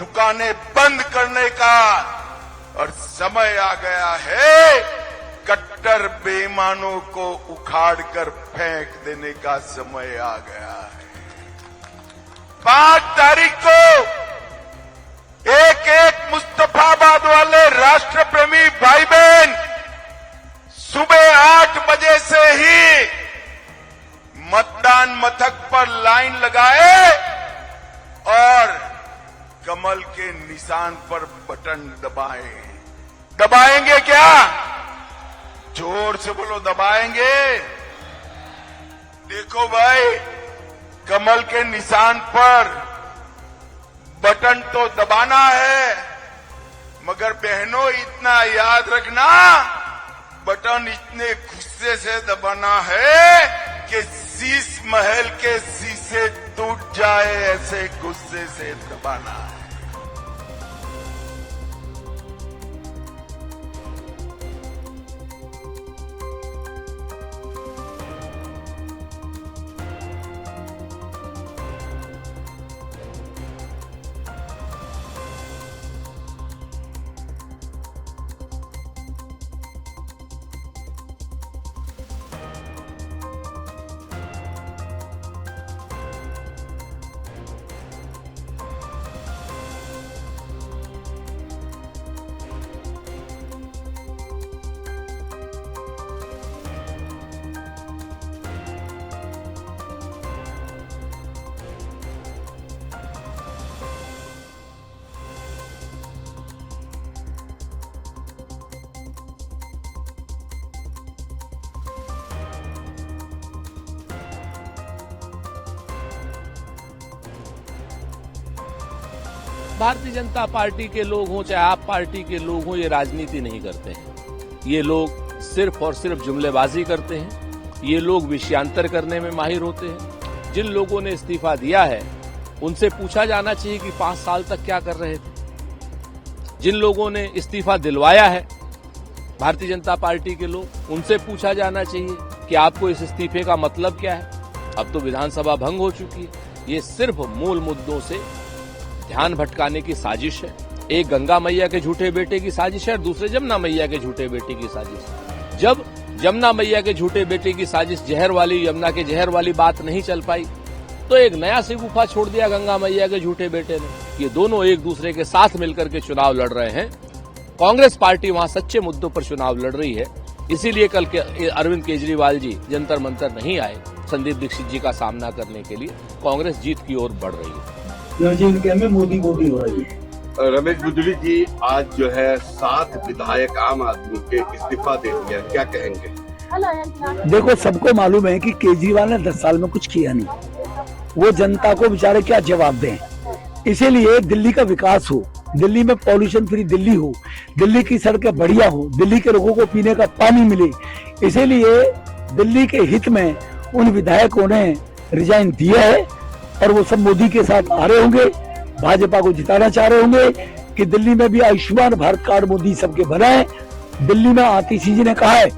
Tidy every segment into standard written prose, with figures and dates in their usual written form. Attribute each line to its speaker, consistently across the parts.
Speaker 1: दुकानें बंद करने का और समय आ गया है कट्टर बेईमानों को उखाड़कर फेंक देने का समय आ गया है। 5 तारीख को एक मुस्तफाबाद वाले राष्ट्र प्रेमी भाई बहन सुबह 8 बजे से ही मतदान मथक पर लाइन लगाए और कमल के निशान पर बटन दबाएंगे क्या? जोर से बोलो, दबाएंगे? देखो भाई, कमल के निशान पर बटन तो दबाना है, मगर बहनों इतना याद रखना, बटन इतने गुस्से से दबाना है कि शीश महल के शीशे टूट जाए, ऐसे गुस्से से दबाना है।
Speaker 2: भारतीय जनता पार्टी के लोग हों चाहे आप पार्टी के लोग हों, ये राजनीति नहीं करते हैं। ये लोग सिर्फ और सिर्फ जुमलेबाजी करते हैं। ये लोग विषयांतर करने में माहिर होते हैं। जिन लोगों ने इस्तीफा दिया है उनसे पूछा जाना चाहिए कि 5 साल तक क्या कर रहे थे। जिन लोगों ने इस्तीफा दिलवाया है भारतीय जनता पार्टी के लोग, उनसे पूछा जाना चाहिए कि आपको इस इस्तीफे का मतलब क्या है। अब तो विधानसभा भंग हो चुकी है। ये सिर्फ मूल मुद्दों से ध्यान भटकाने की साजिश है। एक गंगा मैया के झूठे बेटे की साजिश है और दूसरे जमुना मैया के झूठे बेटे की साजिश है। जब जमुना मैया के झूठे बेटे की साजिश जहर वाली, यमुना के जहर वाली बात नहीं चल पाई, तो एक नया सिगुफा छोड़ दिया गंगा मैया के झूठे बेटे ने। ये दोनों एक दूसरे के साथ मिलकर के चुनाव लड़ रहे हैं। कांग्रेस पार्टी वहां सच्चे मुद्दों पर चुनाव लड़ रही है। इसीलिए कल के अरविंद केजरीवाल जी जंतर मंतर नहीं आए संदीप दीक्षित जी का सामना करने के लिए। कांग्रेस जीत की ओर बढ़ रही है।
Speaker 3: में मोदी हो रही है।
Speaker 4: रमेश बुद्धवी जी, आज जो है 7 विधायक आम आदमी के इस्तीफा दे दिया, क्या कहेंगे?
Speaker 3: देखो, सबको मालूम है कि केजरीवाल ने 10 साल में कुछ किया नहीं। वो जनता को बेचारे क्या जवाब दें। इसीलिए दिल्ली का विकास हो, दिल्ली में पॉल्यूशन फ्री दिल्ली हो, दिल्ली की सड़कें बढ़िया हो, दिल्ली के लोगों को पीने का पानी मिले, इसीलिए दिल्ली के हित में उन विधायकों ने रिजाइन दिया है और वो सब मोदी के साथ आ रहे होंगे, भाजपा को जिताना चाह रहे होंगे कि दिल्ली में भी आयुष्मान भारत कार्ड मोदी सबके बनाए। दिल्ली में आतिशी जी ने कहा है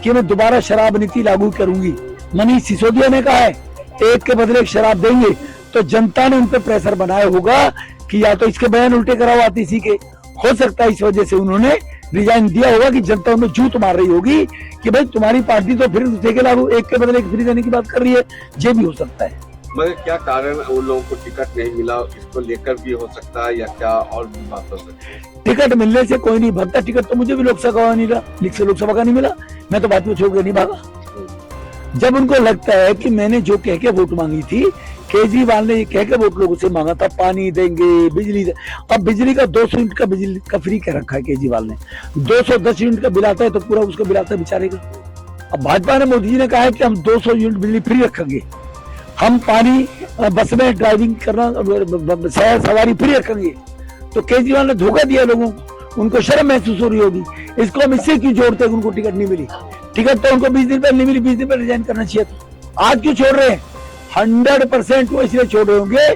Speaker 3: कि मैं दोबारा शराब नीति लागू करूंगी। मनीष सिसोदिया ने कहा है एक के बदले एक शराब देंगे। तो जनता ने उन पर प्रेशर बनाया होगा कि या तो इसके बयान उल्टे कराओ आतिशी के। हो सकता है इस वजह से उन्होंने रिजाइन दिया होगा कि जनता उन्हें जूत मार रही होगी कि भाई तुम्हारी पार्टी तो फिर देखे लागू एक के बदले एक फ्री देने की बात कर रही है। ये भी हो सकता है।
Speaker 4: मगर क्या कारण उन लोगों को टिकट नहीं मिला, इसको लेकर भी हो सकता है या क्या और भी बात हो सकती है?
Speaker 3: टिकट मिलने से कोई नहीं भागता। टिकट तो मुझे भी लोकसभा का नहीं मिला, लोकसभा का नहीं मिला। मैं तो बात में छोड़ के नहीं भागा। जब उनको लगता है कि मैंने जो कह के वोट मांगी थी, केजरीवाल ने ये कह के वोट लोगों से मांगा था पानी देंगे, बिजली अब बिजली का 200 यूनिट का बिजली का फ्री कर रखा है केजरीवाल ने। 210 यूनिट का बिल आता है तो पूरा उसका बिल आता है बेचारे का। अब भाजपा ने, मोदी जी ने कहा है कि हम 200 यूनिट बिजली फ्री रखेंगे, हम पानी बस में ड्राइविंग करना सवारी फ्री रखेंगे। तो केजरीवाल ने धोखा दिया लोगों को, उनको शर्म महसूस हो रही होगी। इसको हम इससे क्यों जोड़ते हैं? उनको टिकट नहीं मिली, टिकट तो उनको 20 दिन पहले नहीं मिली, 20 दिन पहले रिजाइन करना चाहिए था। आज क्यों छोड़ रहे हैं? 100% वो इसलिए छोड़ रहे होंगे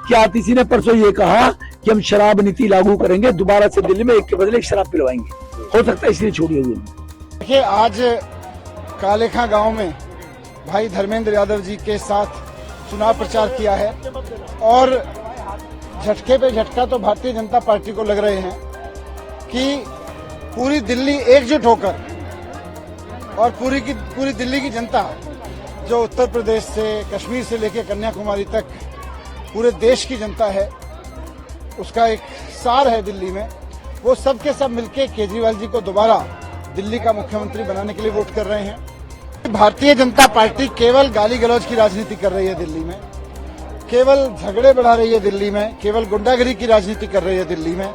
Speaker 3: कि आतिशी ने परसों ये कहा कि हम शराब नीति लागू करेंगे, दोबारा से दिल्ली में एक के बदले एक शराब पिलवाएंगे। हो सकता है इसलिए छोड़ी होगी।
Speaker 5: देखिए, आज कालेखा गांव में भाई धर्मेंद्र यादव जी के साथ चुनाव प्रचार किया है और झटके पे झटका तो भारतीय जनता पार्टी को लग रहे हैं कि पूरी दिल्ली एकजुट होकर और पूरी दिल्ली की जनता जो उत्तर प्रदेश से कश्मीर से लेकर कन्याकुमारी तक पूरे देश की जनता है, उसका एक सार है दिल्ली में, वो सब के सब मिलके केजरीवाल जी को दोबारा दिल्ली का मुख्यमंत्री बनाने के लिए वोट कर रहे हैं। भारतीय जनता पार्टी केवल गाली गलौज की राजनीति कर रही है दिल्ली में, केवल झगड़े बढ़ा रही है दिल्ली में, केवल गुंडागिरी की राजनीति कर रही है दिल्ली में,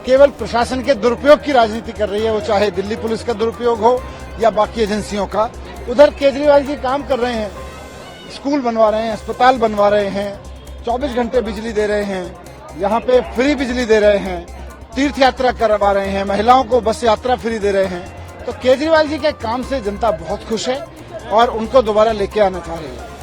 Speaker 5: केवल प्रशासन के दुरुपयोग की राजनीति कर रही है, वो चाहे दिल्ली पुलिस का दुरुपयोग हो या बाकी एजेंसियों का। उधर केजरीवाल जी काम कर रहे हैं, स्कूल बनवा रहे हैं, अस्पताल बनवा रहे हैं, 24 घंटे बिजली दे रहे हैं, यहाँ पे फ्री बिजली दे रहे हैं, तीर्थ यात्रा करवा रहे हैं, महिलाओं को बस यात्रा फ्री दे रहे हैं। तो केजरीवाल जी के काम से जनता बहुत खुश है और उनको दोबारा लेके आना चाह रही है।